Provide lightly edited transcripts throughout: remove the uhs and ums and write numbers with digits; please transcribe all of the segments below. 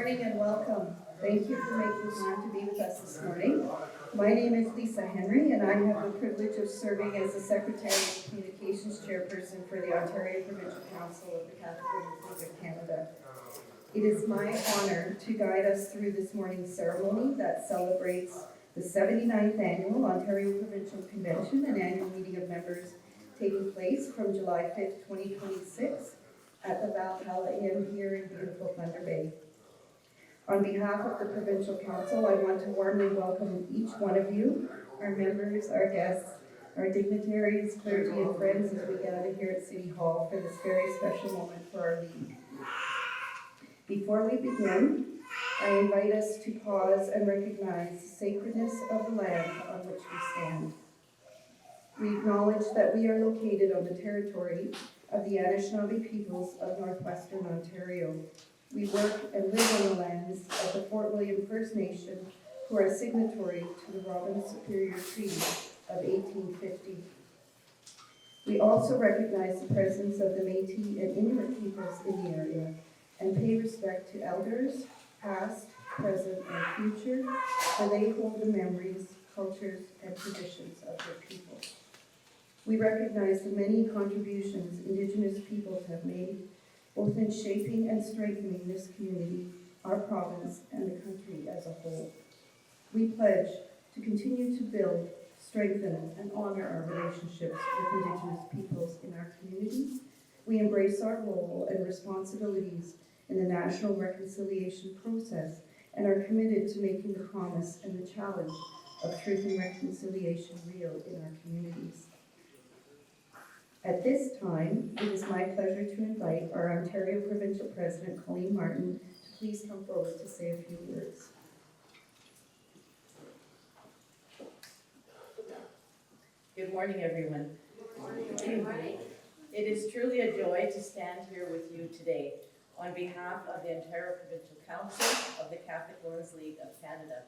morning and welcome. Thank you for making time to be with us this morning. My name is Lisa Henry and I have the privilege of serving as the Secretary and Communications Chairperson for the Ontario Provincial Council of the Catholic Women's League of Canada. It is my honor to guide us through this morning's ceremony that celebrates the 79th Annual Ontario Provincial Convention and Annual Meeting of Members taking place from July 5th, 2026 at the Valhalla Inn here in beautiful Thunder Bay. On behalf of the Provincial Council, I want to warmly welcome each one of you, our members, our guests, our dignitaries, clergy, and friends as we gather here at City Hall for this very special moment for our League. Before we begin, I invite us to pause and recognize the sacredness of the land on which we stand. We acknowledge that we are located on the territory of the Anishinaabe peoples of Northwestern Ontario. We work and live on the lands of the Fort William First Nation, who are signatory to the Robins Superior Treaty of 1850. We also recognize the presence of the Métis and Inuit peoples in the area and pay respect to elders, past, present, and future, for they hold the memories, cultures, and traditions of their people. We recognize the many contributions Indigenous peoples have made, both in shaping and strengthening this community, our province, and the country as a whole. We pledge to continue to build, strengthen, and honor our relationships with Indigenous peoples in our community. We embrace our role and responsibilities in the national reconciliation process and are committed to making the promise and the challenge of truth and reconciliation real in our communities. At this time, it is my pleasure to invite our Ontario Provincial President, Colleen Martin, to please come forward to say a few words. Good morning, everyone. Good morning. It is truly a joy to stand here with you today on behalf of the Ontario Provincial Council of the Catholic Women's League of Canada.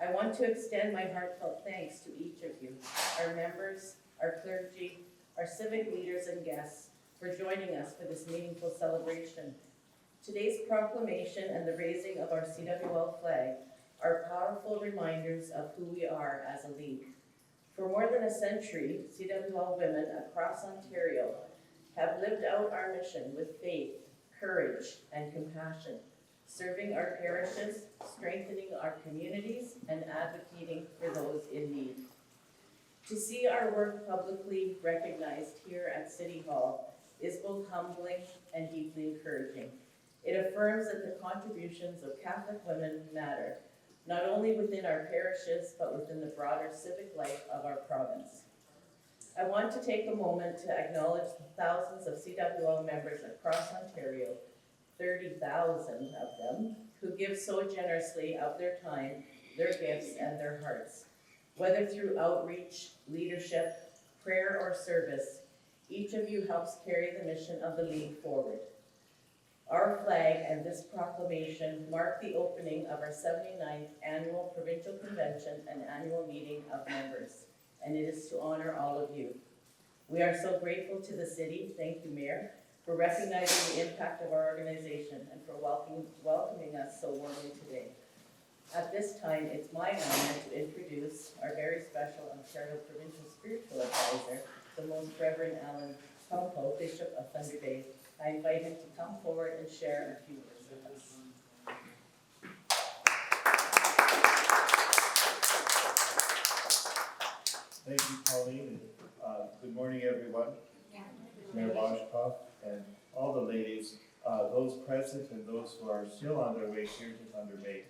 I want to extend my heartfelt thanks to each of you, our members, our clergy, our civic leaders and guests, for joining us for this meaningful celebration. Today's proclamation and the raising of our CWL flag are powerful reminders of who we are as a league. For more than a century, CWL women across Ontario have lived out our mission with faith, courage, and compassion, serving our parishes, strengthening our communities, and advocating for those in need. To see our work publicly recognized here at City Hall is both humbling and deeply encouraging. It affirms that the contributions of Catholic women matter, not only within our parishes, but within the broader civic life of our province. I want to take a moment to acknowledge the thousands of CWL members across Ontario, 30,000 of them, who give so generously of their time, their gifts, and their hearts. Whether through outreach, leadership, prayer, or service, each of you helps carry the mission of the League forward. Our flag and this proclamation mark the opening of our 79th Annual Provincial Convention and Annual Meeting of Members, and it is to honor all of you. We are so grateful to the City, thank you, Mayor, for recognizing the impact of our organization and for welcoming us so warmly today. At this time, it's my honor to introduce our very special Ontario Provincial Spiritual Advisor, the Most Reverend Alan Tompo, Bishop of Thunder Bay. I invite him to come forward and share a few words with us. Thank you, Pauline. Good morning, everyone. Mayor Boshcoff and all the ladies, those present and those who are still on their way here to Thunder Bay.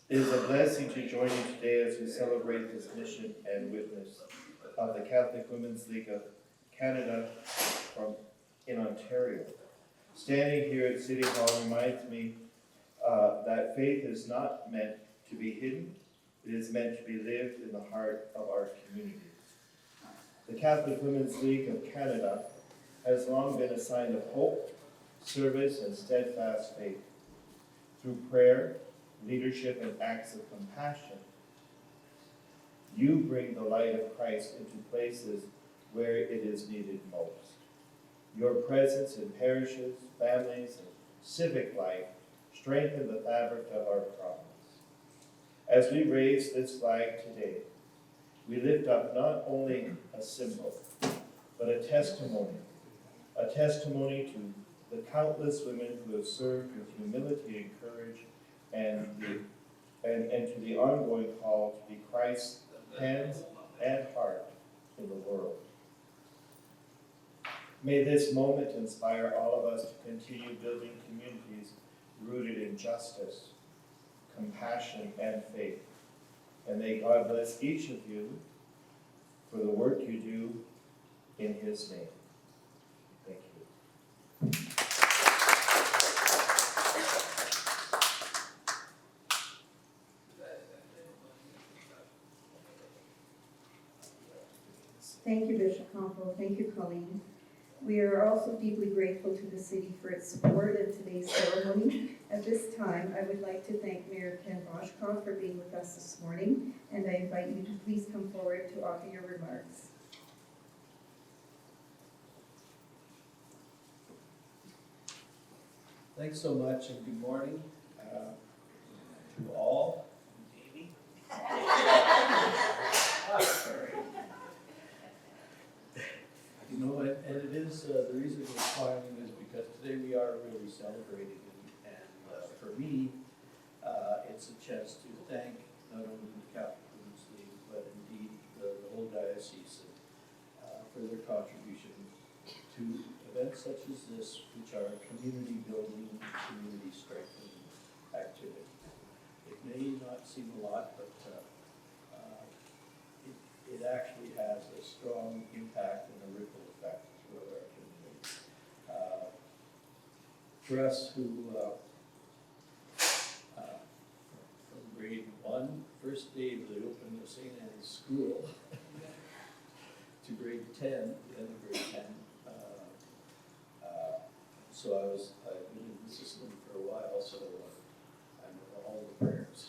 It is a blessing to join you today as we celebrate this mission and witness of the Catholic Women's League of Canada in Ontario. Standing here at City Hall reminds me that faith is not meant to be hidden. It is meant to be lived in the heart of our communities. The Catholic Women's League of Canada has long been a sign of hope, service, and steadfast faith. Through prayer, leadership, and acts of compassion, you bring the light of Christ into places where it is needed most. Your presence in parishes, families, and civic life, strengthen the fabric of our province. As we raise this flag today, we lift up not only a symbol, but a testimony to the countless women who have served with humility and courage, and to the ongoing call to be Christ's hands and heart in the world. May this moment inspire all of us to continue building communities rooted in justice, compassion, and faith. And may God bless each of you for the work you do in His name. Thank you. Thank you, Bishop Campbell. Thank you, Colleen. We are also deeply grateful to the city for its support in today's ceremony. At this time, I would like to thank Mayor Ken Boshcoff for being with us this morning, and I invite you to please come forward to offer your remarks. Thanks so much, and good morning to all. Davey. You know, and it is, the reason we're smiling is because today we are really celebrating, and for me, it's a chance to thank not only the Catholic Women's League, but indeed the whole diocese for their contribution to events such as this, which are community building, community strengthening activities. It may not seem a lot, but it actually has a strong impact and a ripple effect throughout our community. For us who, from grade 1, first day of the opening of St. Anne's School, to grade 10, the end of grade 10, so I've been in the system for a while, so I know all the prayers.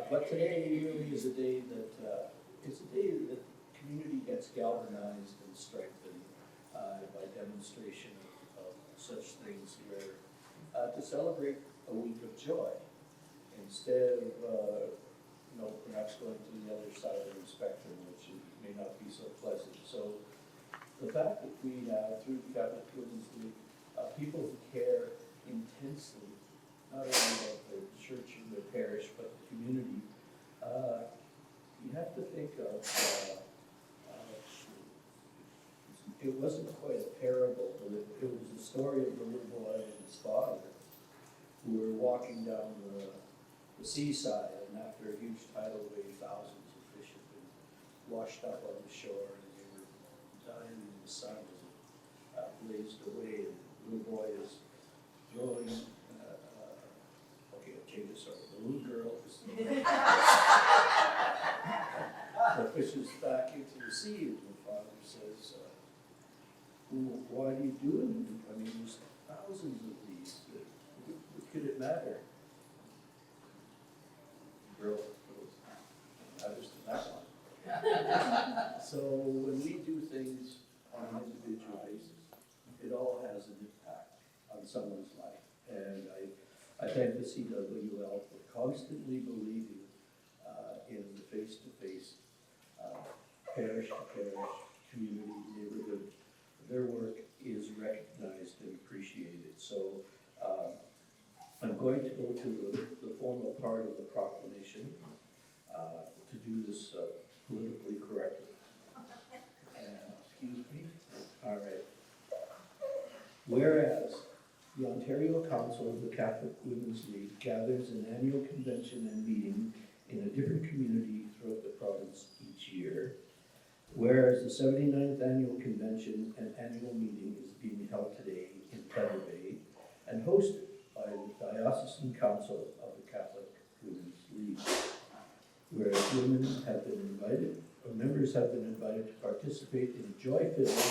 But today really is a day that the community gets galvanized and strengthened by demonstration of such things where to celebrate a week of joy instead of perhaps going to the other side of the spectrum, which may not be so pleasant. So the fact that we have, through the Catholic Women's League, people who care intensely, not only about the church and their parish, but the community, you have to think of, it wasn't quite a parable, but it was the story of the little boy and his father who were walking down the seaside, and after a huge tidal wave, thousands of fish had been washed up on the shore, and they were dying in the sun as it blazed away, and the little boy is throwing, the little girl is the fishes back into the sea, and the father says, well, why are you doing it? I mean, there's thousands of these. What could it matter? The girl goes, it matters to that one. So when we do things on an individual basis, it all has an impact on someone's life. And I thank the CWL for constantly believing in the face-to-face, parish-to-parish, community, neighborhood. Their work is recognized and appreciated. So I'm going to go to the formal part of the proclamation to do this politically correctly. Excuse me. All right. Whereas the Ontario Council of the Catholic Women's League gathers an annual convention and meeting in a different community throughout the province each year. Whereas the 79th Annual Convention and Annual Meeting is being held today in Pedder Bay and hosted by the Diocesan Council of the Catholic Women's League. Whereas women have been invited, or members have been invited to participate in a joy-filled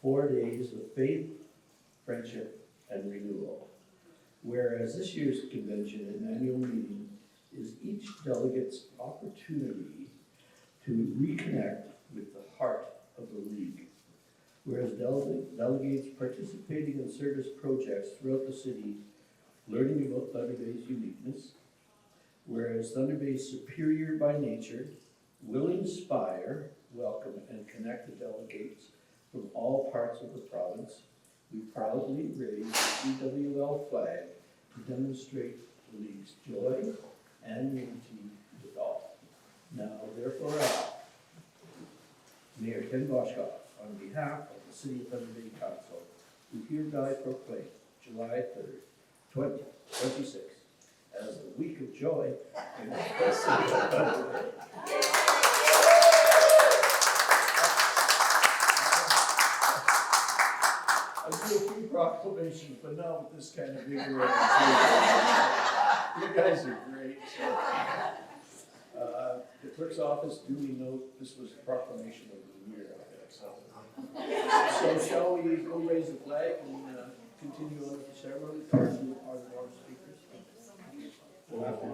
4 days of faith, friendship, and renewal. Whereas this year's convention and annual meeting is each delegate's opportunity to reconnect with the heart of the League, Whereas delegates participating in service projects throughout the city, learning about Thunder Bay's uniqueness. Whereas Thunder Bay is superior by nature, will inspire, welcome, and connect the delegates from all parts of the province. We proudly raise the CWL flag to demonstrate the League's joy and unity with all. Now, therefore, I, Mayor Ken Boshcoff, on behalf of the City of Thunder Bay Council, do hereby proclaim July 3rd, 2026 as a week of joy in the city of Thunder Bay. I do a few proclamations, but not with this kind of vigor. You guys are great. The clerk's office duly note this was a proclamation of the year, I think. So shall we go raise the flag and continue on with the ceremony? Are there more speakers? We'll have to